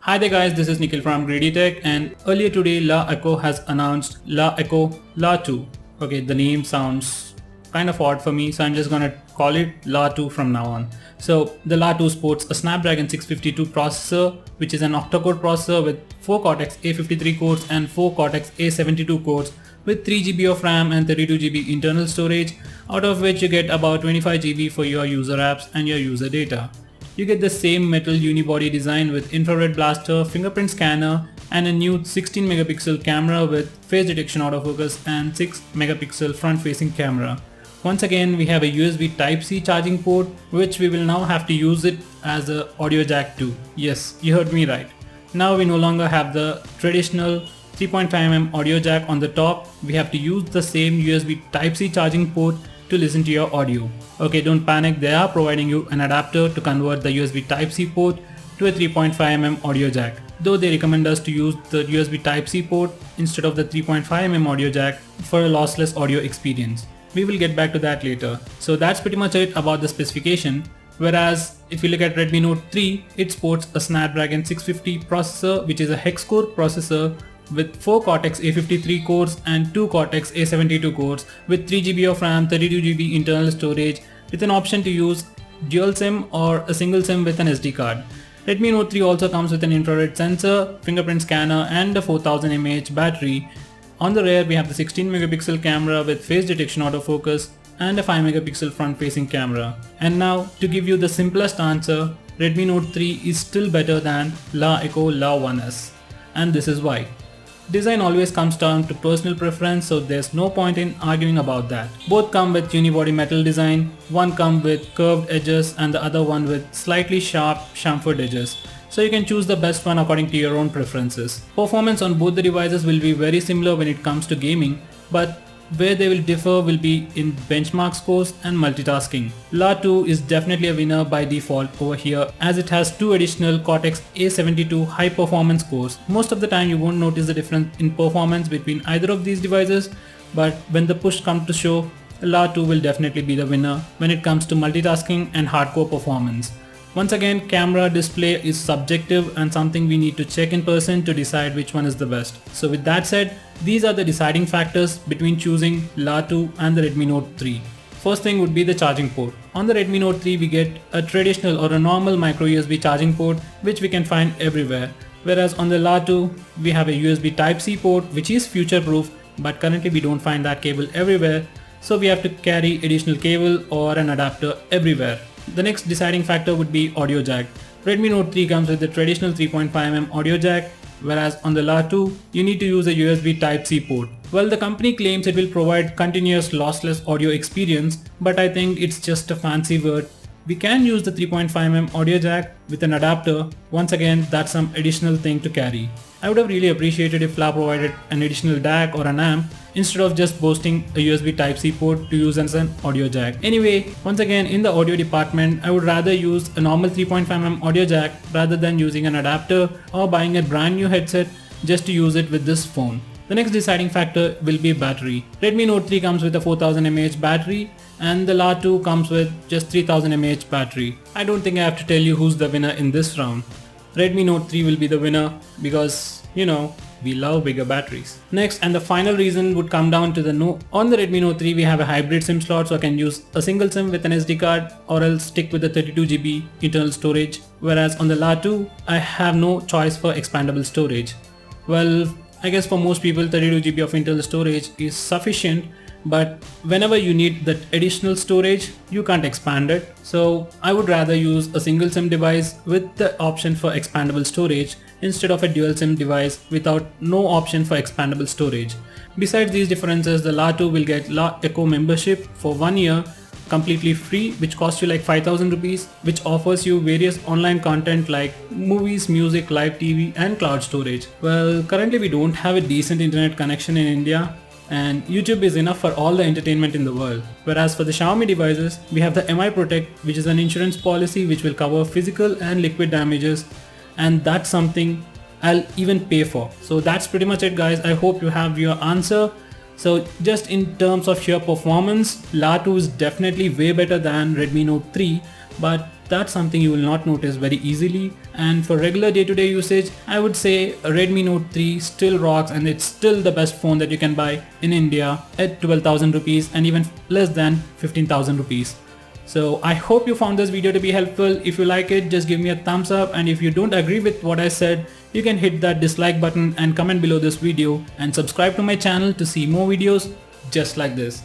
Hi there guys, this is Nikhil from Greedy Tech, and earlier today La Echo has announced La Echo La 2. Okay, the name sounds kind of odd for me, so I'm just gonna call it La 2 from now on. So the La 2 sports a Snapdragon 652 processor, which is an octa-core processor with 4 Cortex A53 cores and 4 Cortex A72 cores with 3GB of RAM and 32GB internal storage, out of which you get about 25GB for your user apps and your user data. You get the same metal unibody design with infrared blaster, fingerprint scanner, and a new 16 megapixel camera with face detection autofocus and 6 megapixel front facing camera. Once again, we have a USB Type-C charging port, which we will now have to use it as a audio jack too. Yes, you heard me right. Now we no longer have the traditional 3.5mm audio jack on the top. We have to use the same USB Type-C charging port to listen to your audio. Okay, don't panic, they are providing you an adapter to convert the USB Type-C port to a 3.5mm audio jack, though they recommend us to use the USB Type-C port instead of the 3.5mm audio jack for a lossless audio experience. We will get back to that later. So that's pretty much it about the specification. Whereas if you look at Redmi Note 3, it sports a Snapdragon 650 processor, which is a hex-core processor with 4 Cortex A53 cores and 2 Cortex A72 cores with 3GB of RAM, 32GB internal storage with an option to use dual SIM or a single SIM with an SD card. Redmi Note 3 also comes with an infrared sensor, fingerprint scanner and a 4000 mAh battery. On the rear we have the 16 megapixel camera with face detection autofocus and a 5 megapixel front facing camera. And now to give you the simplest answer, Redmi Note 3 is still better than La Echo La 1s, and this is why. Design always comes down to personal preference, so there's no point in arguing about that. Both come with unibody metal design, one comes with curved edges and the other one with slightly sharp chamfered edges. So you can choose the best one according to your own preferences. Performance on both the devices will be very similar when it comes to gaming, but where they will differ will be in benchmark scores and multitasking. La 2 is definitely a winner by default over here, as it has 2 additional Cortex A72 high performance cores. Most of the time you won't notice the difference in performance between either of these devices, but when the push comes to shove, La 2 will definitely be the winner when it comes to multitasking and hardcore performance. Once again, camera display is subjective and something we need to check in person to decide which one is the best. So with that said, these are the deciding factors between choosing La 2 and the Redmi Note 3. First thing would be the charging port. On the Redmi Note 3 we get a traditional or a normal micro USB charging port, which we can find everywhere. Whereas on the La 2 we have a USB Type-C port, which is future proof, but currently we don't find that cable everywhere. So we have to carry additional cable or an adapter everywhere. The next deciding factor would be audio jack. Redmi Note 3 comes with the traditional 3.5mm audio jack, whereas on the La 2 you need to use a USB Type-C port. Well, the company claims it will provide continuous lossless audio experience, but I think it's just a fancy word. We can use the 3.5mm audio jack with an adapter. Once again, that's some additional thing to carry. I would have really appreciated if La provided an additional DAC or an amp instead of just boasting a USB Type-C port to use as an audio jack. Anyway, once again, in the audio department, I would rather use a normal 3.5mm audio jack rather than using an adapter or buying a brand new headset just to use it with this phone. The next deciding factor will be battery. Redmi Note 3 comes with a 4000 mAh battery and the La 2 comes with just 3000 mAh battery. I don't think I have to tell you who's the winner in this round. Redmi Note 3 will be the winner because, you know, we love bigger batteries. Next, and the final reason would come down to on the Redmi Note 3 we have a hybrid SIM slot, so I can use a single SIM with an SD card or else stick with the 32GB internal storage. Whereas on the La 2 I have no choice for expandable storage. Well, I guess for most people 32GB of internal storage is sufficient, but whenever you need that additional storage you can't expand it. So I would rather use a single SIM device with the option for expandable storage instead of a dual SIM device without no option for expandable storage. Besides these differences, the La 2 will get La Echo membership for 1 year completely free, which costs you like 5000 rupees, which offers you various online content like movies, music, live TV and cloud storage. Well, currently we don't have a decent internet connection in India, and YouTube is enough for all the entertainment in the world. Whereas for the Xiaomi devices, we have the MI Protect, which is an insurance policy which will cover physical and liquid damages, and that's something I'll even pay for. So that's pretty much it guys. I hope you have your answer. So just in terms of sheer performance, La 2 is definitely way better than Redmi Note 3, but that's something you will not notice very easily. And for regular day-to-day usage, I would say a Redmi Note 3 still rocks, and it's still the best phone that you can buy in India at 12,000 rupees and even less than 15,000 rupees. So I hope you found this video to be helpful. If you like it, just give me a thumbs up, and if you don't agree with what I said, you can hit that dislike button and comment below this video, and subscribe to my channel to see more videos just like this.